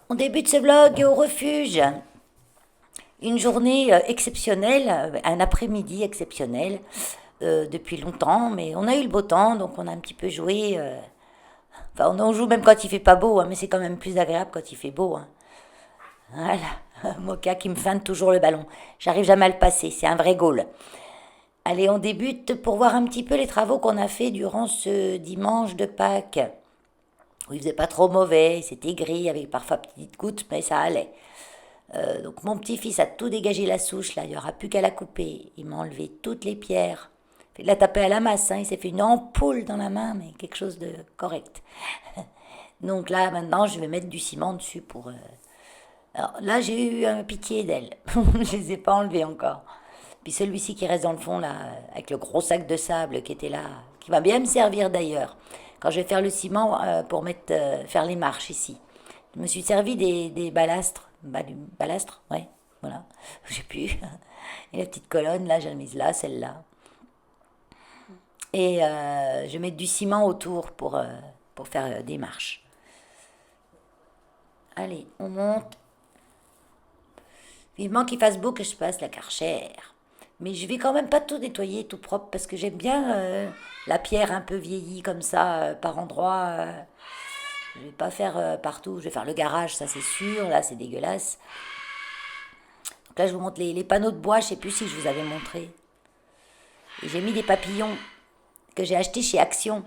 On débute ce vlog au refuge. Une journée exceptionnelle, un après-midi exceptionnel depuis longtemps, mais on a eu le beau temps, donc on a un petit peu joué. Enfin, on en joue même quand il fait pas beau, hein, mais c'est quand même plus agréable quand il fait beau. Hein. Voilà, Moka qui me feinte toujours le ballon. J'arrive jamais à le passer, c'est un vrai goal. Allez, on débute pour voir un petit peu les travaux qu'on a fait durant ce dimanche de Pâques. Où il faisait pas trop mauvais, c'était gris avec parfois petites gouttes, mais ça allait. Donc mon petit-fils a tout dégagé la souche, là, il n'y aura plus qu'à la couper. Il m'a enlevé toutes les pierres. Il l'a tapé à la masse, hein, il s'est fait une ampoule dans la main, mais quelque chose de correct. Donc là, maintenant, je vais mettre du ciment dessus pour... Alors là, j'ai eu un pitié d'elle. Je les ai pas enlevés encore. Puis celui-ci qui reste dans le fond, là, avec le gros sac de sable qui était là, qui va bien me servir d'ailleurs, quand je vais faire le ciment pour faire les marches ici. Je me suis servi des balastres. Du balastre, ouais, voilà. J'ai pu. Et la petite colonne, là, j'ai mise là, celle-là. Et je vais mettre du ciment autour pour faire des marches. Allez, on monte. Vivement qu'il fasse beau que je passe la Karcher. Mais je vais quand même pas tout nettoyer tout propre parce que j'aime bien la pierre un peu vieillie comme ça par endroits. Je vais pas faire partout. Je vais faire le garage, ça c'est sûr. Là c'est dégueulasse. Donc là je vous montre les panneaux de bois. Je sais plus si je vous avais montré. Et j'ai mis des papillons que j'ai achetés chez Action.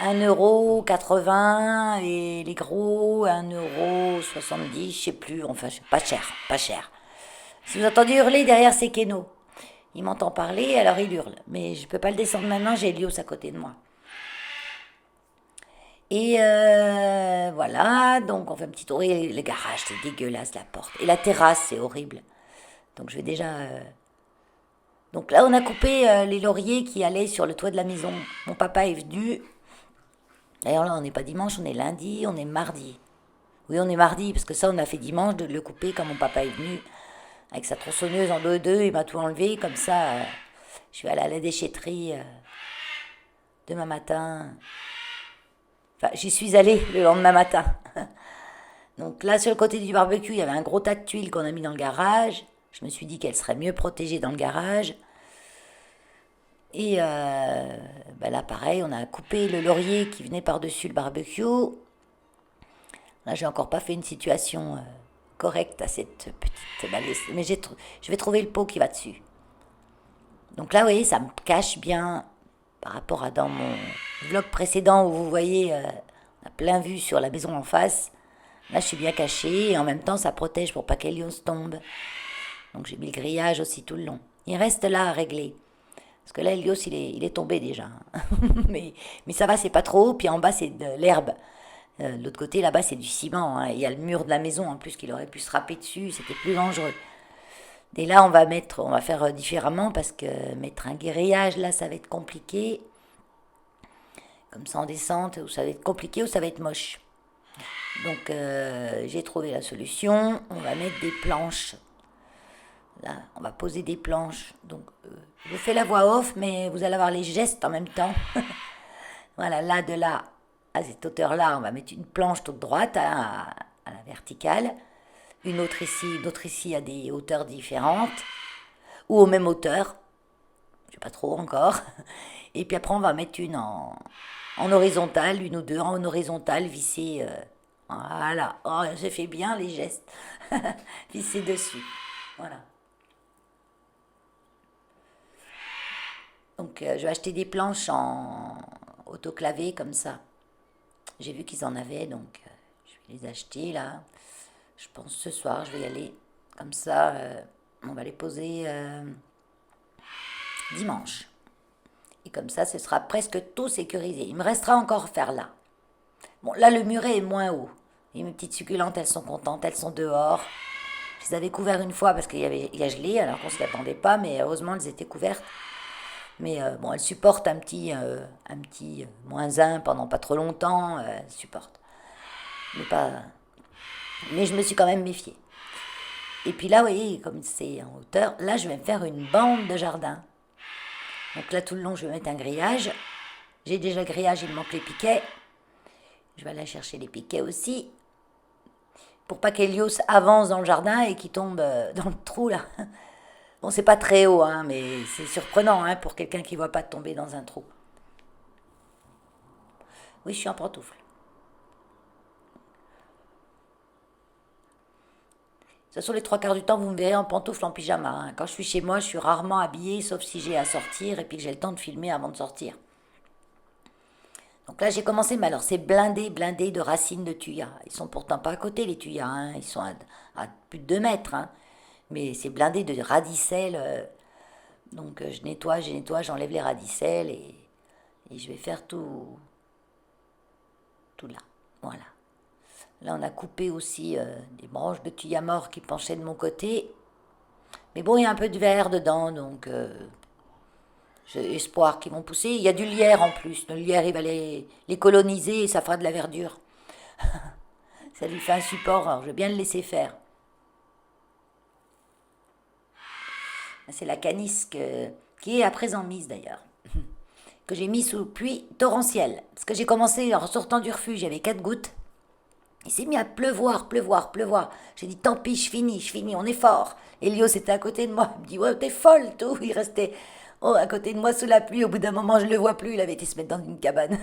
1,80 € et les gros 1,70 €, je sais plus, enfin pas cher, pas cher. Si vous entendez hurler derrière, c'est Keno. Il m'entend parler, alors il hurle. Mais je peux pas le descendre maintenant, j'ai Elios à côté de moi. Et voilà, donc on fait un petit tour. Et le garage, c'est dégueulasse, la porte. Et la terrasse, c'est horrible. Donc je vais déjà... Donc là, on a coupé les lauriers qui allaient sur le toit de la maison. Mon papa est venu. D'ailleurs là, on n'est pas dimanche, on est lundi, on est mardi. Oui, on est mardi, parce que ça, on a fait dimanche de le couper quand mon papa est venu. Avec sa tronçonneuse en 2 il m'a tout enlevé. Comme ça, je vais aller à la déchetterie demain matin. Enfin, j'y suis allée le lendemain matin. Donc là, sur le côté du barbecue, il y avait un gros tas de tuiles qu'on a mis dans le garage. Je me suis dit qu'elle serait mieux protégée dans le garage. Et ben là, pareil, on a coupé le laurier qui venait par-dessus le barbecue. Là, j'ai encore pas fait une situation correcte à cette petite balise. Mais je vais trouver le pot qui va dessus. Donc là, vous voyez, ça me cache bien par rapport à dans mon vlog précédent où vous voyez, on a plein vue sur la maison en face. Là, je suis bien cachée et en même temps, ça protège pour pas qu'Elios tombe. Donc j'ai mis le grillage aussi tout le long. Il reste là à régler. Parce que là, Elios, il est tombé déjà. mais ça va, c'est pas trop haut. Puis en bas, c'est de l'herbe. De l'autre côté, là-bas, c'est du ciment. Hein. Il y a le mur de la maison en plus qu'il aurait pu se râper dessus. C'était plus dangereux. Et là, on va faire différemment parce que mettre un grillage là, ça va être compliqué. Comme ça en descente, ou ça va être compliqué ou ça va être moche. Donc j'ai trouvé la solution. On va mettre des planches. Là, on va poser des planches. Donc je fais la voix off, mais vous allez avoir les gestes en même temps. Voilà, là de là à cette hauteur-là, on va mettre une planche toute droite à la verticale. Une autre ici à des hauteurs différentes, ou aux mêmes hauteurs, je sais pas trop encore. Et puis après, on va mettre une en horizontale, une ou deux en horizontale, vissée. Voilà, oh, j'ai fait bien les gestes. Visser dessus. Voilà. Donc, je vais acheter des planches en autoclavé comme ça. J'ai vu qu'ils en avaient, donc je vais les acheter là. Je pense ce soir, je vais y aller. Comme ça, on va les poser dimanche. Et comme ça, ce sera presque tout sécurisé. Il me restera encore à faire là. Bon, là, le muret est moins haut. Et mes petites succulentes, elles sont contentes, elles sont dehors. Je les avais couvertes une fois parce il y a gelé, alors qu'on ne s'y attendait pas, mais heureusement, elles étaient couvertes. Mais bon, elles supportent un petit -1 pendant pas trop longtemps. Elles supportent. Mais pas... Mais je me suis quand même méfiée. Et puis là, vous voyez, comme c'est en hauteur, là, je vais me faire une bande de jardin. Donc là, tout le long, je vais mettre un grillage. J'ai déjà le grillage, il me manque les piquets. Je vais aller chercher les piquets aussi. pour pas qu'Hélios avance dans le jardin et qu'il tombe dans le trou là. Bon, c'est pas très haut, hein, mais c'est surprenant hein, pour quelqu'un qui voit pas tomber dans un trou. Oui, je suis en pantoufle. De toute façon, les trois quarts du temps, vous me verrez en pantoufle, en pyjama, hein. Quand je suis chez moi, je suis rarement habillée, sauf si j'ai à sortir et puis que j'ai le temps de filmer avant de sortir. Donc là, j'ai commencé, mais alors c'est blindé, blindé de racines de thuya. Ils sont pourtant pas à côté, les tuyas, hein. Ils sont à plus de 2 mètres, hein. Mais c'est blindé de radicelles. Donc je nettoie, j'enlève les radicelles et je vais faire tout là. Voilà. Là, on a coupé aussi des branches de thuya mort qui penchaient de mon côté. Mais bon, il y a un peu de verre dedans, donc j'ai espoir qu'ils vont pousser. Il y a du lierre en plus. Le lierre, il va les coloniser et ça fera de la verdure. Ça lui fait un support, alors je vais bien le laisser faire. C'est la canisse qui est à présent mise d'ailleurs. Que j'ai mis sous pluie torrentielle. Parce que j'ai commencé en sortant du refuge, il y avait 4 gouttes. Il s'est mis à pleuvoir, pleuvoir, pleuvoir. J'ai dit tant pis, je finis, on est fort. Elios était à côté de moi. Il me dit ouais, t'es folle, tout. Il restait à côté de moi sous la pluie. Au bout d'un moment, je ne le vois plus. Il avait été se mettre dans une cabane.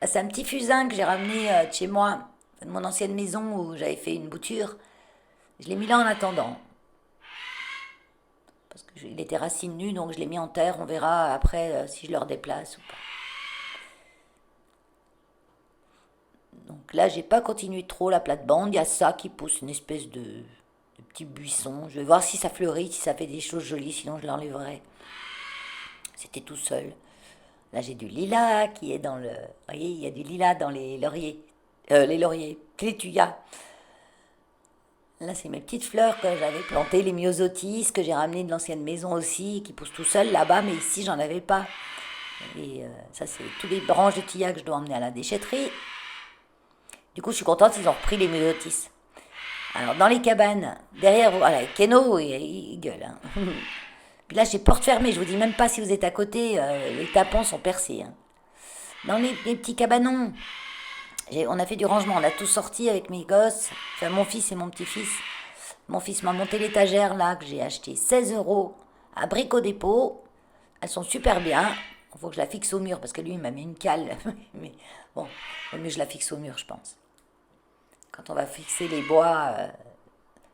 C'est un petit fusain que j'ai ramené de chez moi, de mon ancienne maison où j'avais fait une bouture. Je l'ai mis là en attendant. Parce qu'il était racine nue, donc je l'ai mis en terre. On verra après si je le redéplace ou pas. Donc là, j'ai pas continué trop la plate-bande. Il y a ça qui pousse, une espèce de petit buisson. Je vais voir si ça fleurit, si ça fait des choses jolies, sinon je l'enlèverai. C'était tout seul. Là, j'ai du lilas qui est dans le... Vous voyez, il y a du lilas dans les lauriers. Les tuyas. Là, c'est mes petites fleurs que j'avais plantées, les myosotis, que j'ai ramenées de l'ancienne maison aussi, qui poussent tout seuls là-bas, mais ici, j'en avais pas. Et ça, c'est tous les branches de tuyas que je dois emmener à la déchetterie. Du coup, je suis contente, ils ont repris les myosotis. Alors, dans les cabanes, derrière, voilà, Keno, il gueule. Hein. Puis là, j'ai porte fermée, je vous dis même pas si vous êtes à côté, les tapons sont percés. Hein. Dans les petits cabanons, on a fait du rangement, on a tout sorti avec mes gosses, enfin mon fils et mon petit-fils. Mon fils m'a monté l'étagère là, que j'ai acheté 16 € à Brico Dépôt. Elles sont super bien. Il faut que je la fixe au mur parce que lui, il m'a mis une cale. Mais bon, au mieux je la fixe au mur, je pense. Quand on va fixer les bois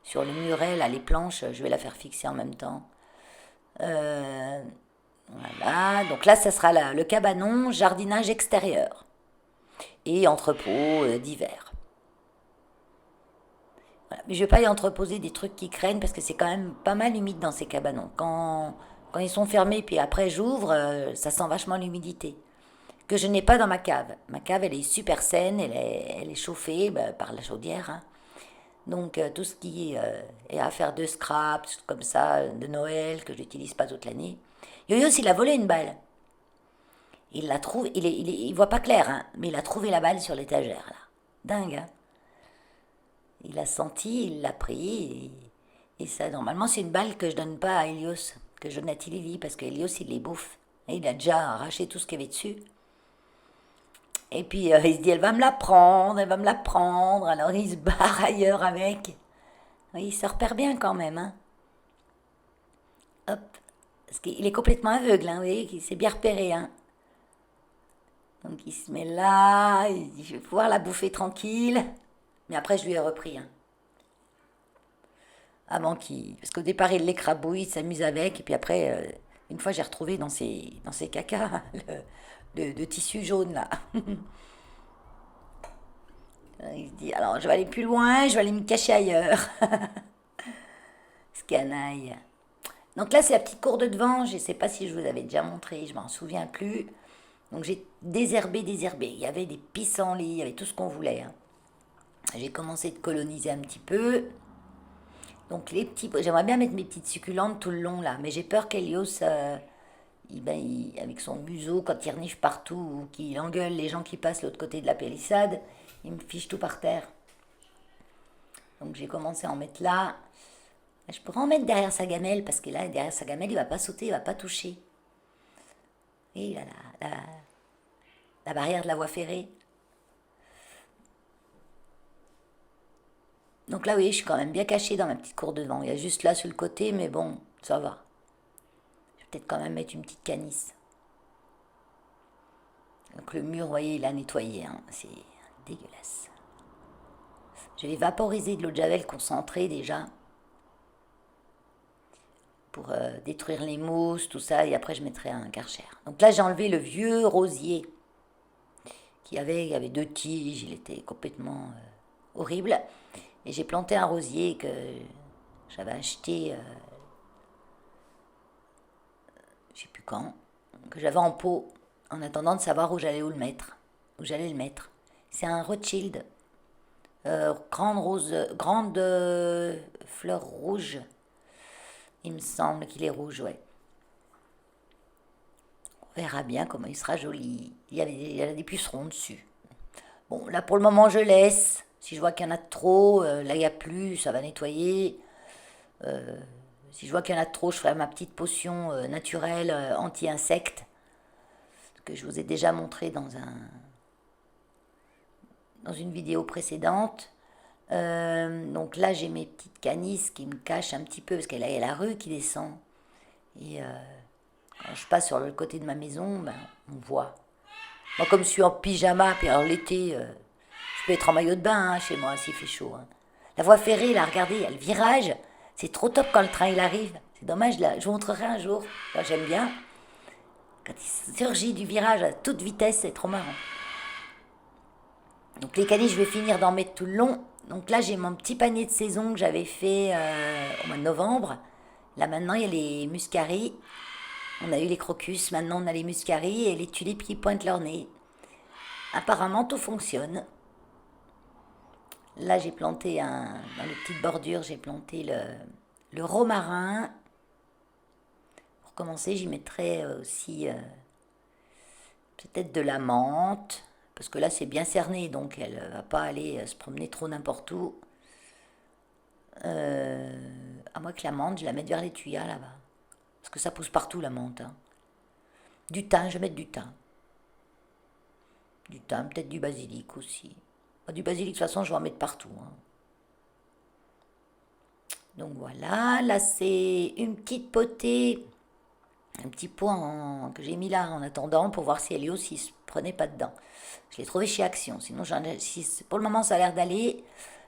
sur le muret, là, les planches, je vais la faire fixer en même temps. Voilà, donc là, ça sera le cabanon, jardinage extérieur et entrepôt d'hiver. Voilà. Mais je vais pas y entreposer des trucs qui craignent parce que c'est quand même pas mal humide dans ces cabanons. Quand ils sont fermés, puis après j'ouvre, ça sent vachement l'humidité. Que je n'ai pas dans ma cave. Ma cave, elle est super saine, elle est chauffée par la chaudière. Hein. Donc tout ce qui est affaire de scrap, comme ça, de Noël, que je n'utilise pas toute l'année. Yo-Yo, il a volé une balle. Il la trouve, il voit pas clair, hein, mais il a trouvé la balle sur l'étagère, là. Dingue, hein. Il l'a senti, il l'a pris, et ça, normalement, c'est une balle que je donne pas à Elios, que je donne à Tilly, parce qu'Elios, il les bouffe. Et il a déjà arraché tout ce qu'il y avait dessus. Et puis, il se dit, elle va me la prendre, elle va me la prendre. Alors, il se barre ailleurs avec. Oui, il se repère bien quand même, hein. Hop. Parce qu'il est complètement aveugle, hein, vous voyez, il s'est bien repéré, hein. Donc, il se met là, il dit, je vais pouvoir la bouffer tranquille. Mais après, je lui ai repris, hein. Avant qu'il... Parce qu'au départ, il l'écrabouille, il s'amuse avec. Et puis après, une fois, j'ai retrouvé dans ses cacas le tissu jaune, là. Il se dit, alors, je vais aller plus loin, je vais aller me cacher ailleurs. Ce canaille. Donc là, c'est la petite cour de devant. Je ne sais pas si je vous avais déjà montré, je m'en souviens plus. Donc j'ai désherbé. Il y avait des pissenlits, il y avait tout ce qu'on voulait. Hein. J'ai commencé de coloniser un petit peu. Donc j'aimerais bien mettre mes petites succulentes tout le long là, mais j'ai peur qu'Elios, avec son museau, quand il renifle partout ou qu'il engueule les gens qui passent l'autre côté de la pélissade, il me fiche tout par terre. Donc j'ai commencé à en mettre là. Je pourrais en mettre derrière sa gamelle, parce que là, derrière sa gamelle, il va pas sauter, il va pas toucher. Et il a la barrière de la voie ferrée. Donc là, oui, je suis quand même bien cachée dans ma petite cour devant. Il y a juste là sur le côté, mais bon, ça va. Je vais peut-être quand même mettre une petite canisse. Donc le mur, vous voyez, il a nettoyé, hein. C'est dégueulasse. Je vais vaporiser de l'eau de javel concentrée déjà pour détruire les mousses, tout ça, et après je mettrai un Karcher. Donc là, j'ai enlevé le vieux rosier il y avait 2 tiges, il était complètement horrible. Et j'ai planté un rosier que j'avais acheté, je sais plus quand, que j'avais en pot, en attendant de savoir où le mettre, où j'allais le mettre. C'est un Rothschild, grande fleur rouge. Il me semble qu'il est rouge, ouais. On verra bien comment il sera joli. Il y a des pucerons dessus. Bon, là pour le moment je laisse. Si je vois qu'il y en a trop, là il n'y a plus, ça va nettoyer. Si je vois qu'il y en a trop, je ferai ma petite potion naturelle anti-insectes que je vous ai déjà montré dans une vidéo précédente. Donc là j'ai mes petites canisses qui me cachent un petit peu parce qu'il y a la rue qui descend. Et quand je passe sur le côté de ma maison, ben, on voit. Moi comme je suis en pyjama, puis alors l'été, je peux être en maillot de bain hein, chez moi s'il fait chaud. Hein. La voie ferrée, là, regardez, il y a le virage. C'est trop top quand le train il arrive. C'est dommage, là. Je vous montrerai un jour. Moi, j'aime bien. Quand il surgit du virage à toute vitesse, c'est trop marrant. Donc les canis, je vais finir d'en mettre tout le long. Donc là, j'ai mon petit panier de saison que j'avais fait au mois de novembre. Là, maintenant, il y a les muscaries. On a eu les crocus. Maintenant, on a les muscaries et les tulipes qui pointent leur nez. Apparemment, tout fonctionne. Là, j'ai planté dans les petites bordures, j'ai planté le romarin. Pour commencer, j'y mettrai aussi peut-être de la menthe, parce que là, c'est bien cerné, donc elle ne va pas aller se promener trop n'importe où. À moins que la menthe, je la mette vers les tuyas là-bas. Parce que ça pousse partout, la menthe. Hein. Du thym, je vais mettre du thym. Du thym, peut-être du basilic aussi. Du basilic, de toute façon, je vais en mettre partout. Hein. Donc voilà, là c'est une petite potée, un petit pot que j'ai mis là en attendant pour voir si Elio s'il se prenait pas dedans. Je l'ai trouvé chez Action, sinon pour le moment ça a l'air d'aller,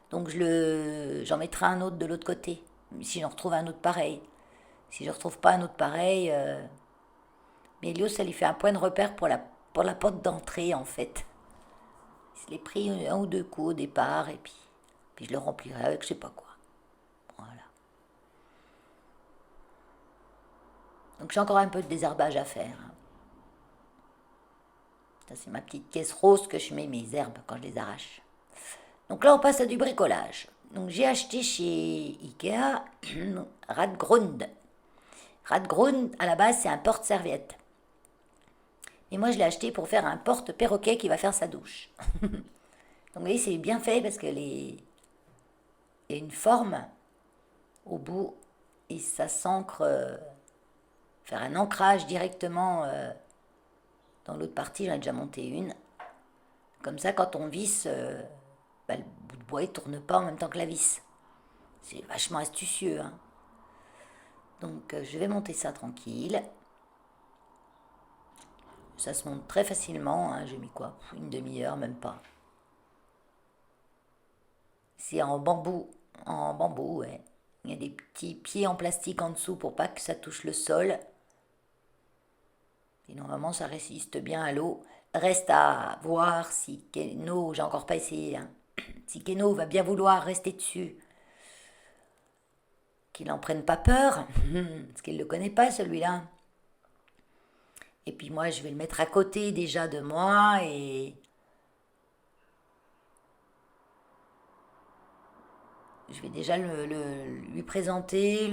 donc j'en mettrai un autre de l'autre côté, si j'en retrouve un autre pareil. Si je retrouve pas un autre pareil, mais Elio ça lui fait un point de repère pour la porte d'entrée en fait. Je l'ai pris un ou deux coups au départ et puis je le remplirai avec je sais pas quoi. Voilà. Donc j'ai encore un peu de désherbage à faire. Ça, c'est ma petite caisse rose que je mets mes herbes quand je les arrache. Donc là, on passe à du bricolage. Donc j'ai acheté chez Ikea Radgrund. Radgrund, à la base, c'est un porte-serviette. Et moi, je l'ai acheté pour faire un porte-perroquet qui va faire sa douche. Donc vous voyez, c'est bien fait parce qu'il y a une forme au bout et ça s'ancre, faire un ancrage directement dans l'autre partie, j'en ai déjà monté une. Comme ça, quand on visse, le bout de bois ne tourne pas en même temps que la vis. C'est vachement astucieux. Hein. Donc je vais monter ça tranquille. Ça se monte très facilement. Hein. J'ai mis quoi? Une demi-heure, même pas. C'est en bambou. En bambou, ouais. Il y a des petits pieds en plastique en dessous pour pas que ça touche le sol. Et normalement, ça résiste bien à l'eau. Reste à voir si Keno, j'ai encore pas essayé, hein, si Keno va bien vouloir rester dessus. Qu'il n'en prenne pas peur, parce qu'il ne le connaît pas celui-là. Et puis moi, je vais le mettre à côté déjà de moi et je vais déjà lui présenter,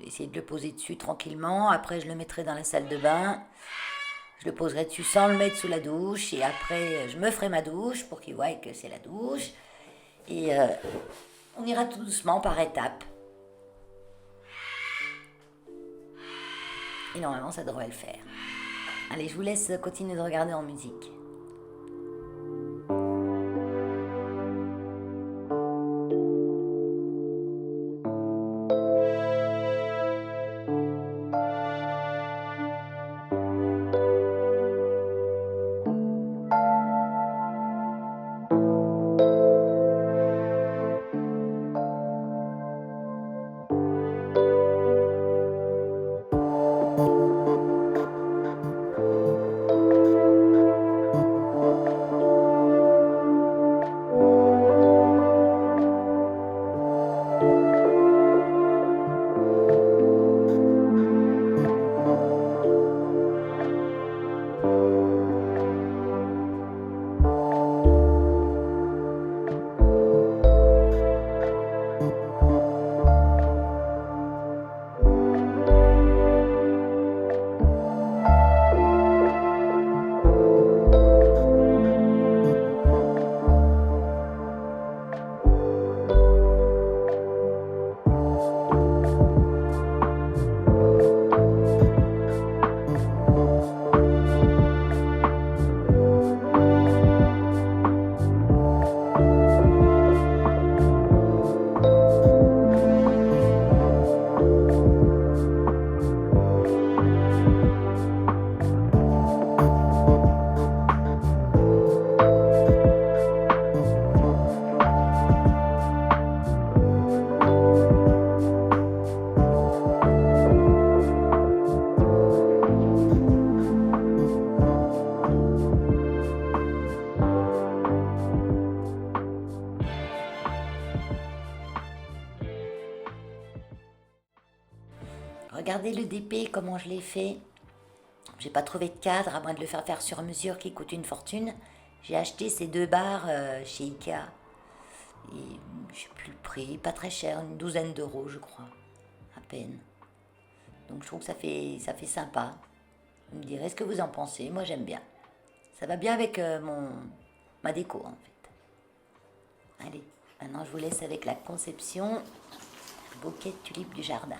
essayer de le poser dessus tranquillement. Après, je le mettrai dans la salle de bain. Je le poserai dessus sans le mettre sous la douche. Et après, je me ferai ma douche pour qu'il voie que c'est la douche. Et on ira tout doucement par étapes. Et normalement, ça devrait le faire. Allez, je vous laisse continuer de regarder en musique. regardez le DP, comment je l'ai fait. J'ai pas trouvé de cadre, à moins de le faire sur mesure qui coûte une fortune. J'ai acheté ces 2 barres chez Ikea. Et je sais plus le prix, pas très cher, une douzaine d'euros je crois, à peine. Donc je trouve que ça fait sympa. Vous me direz ce que vous en pensez, moi j'aime bien. Ça va bien avec ma déco en fait. Allez, maintenant je vous laisse avec la conception du bouquet de tulipes du jardin.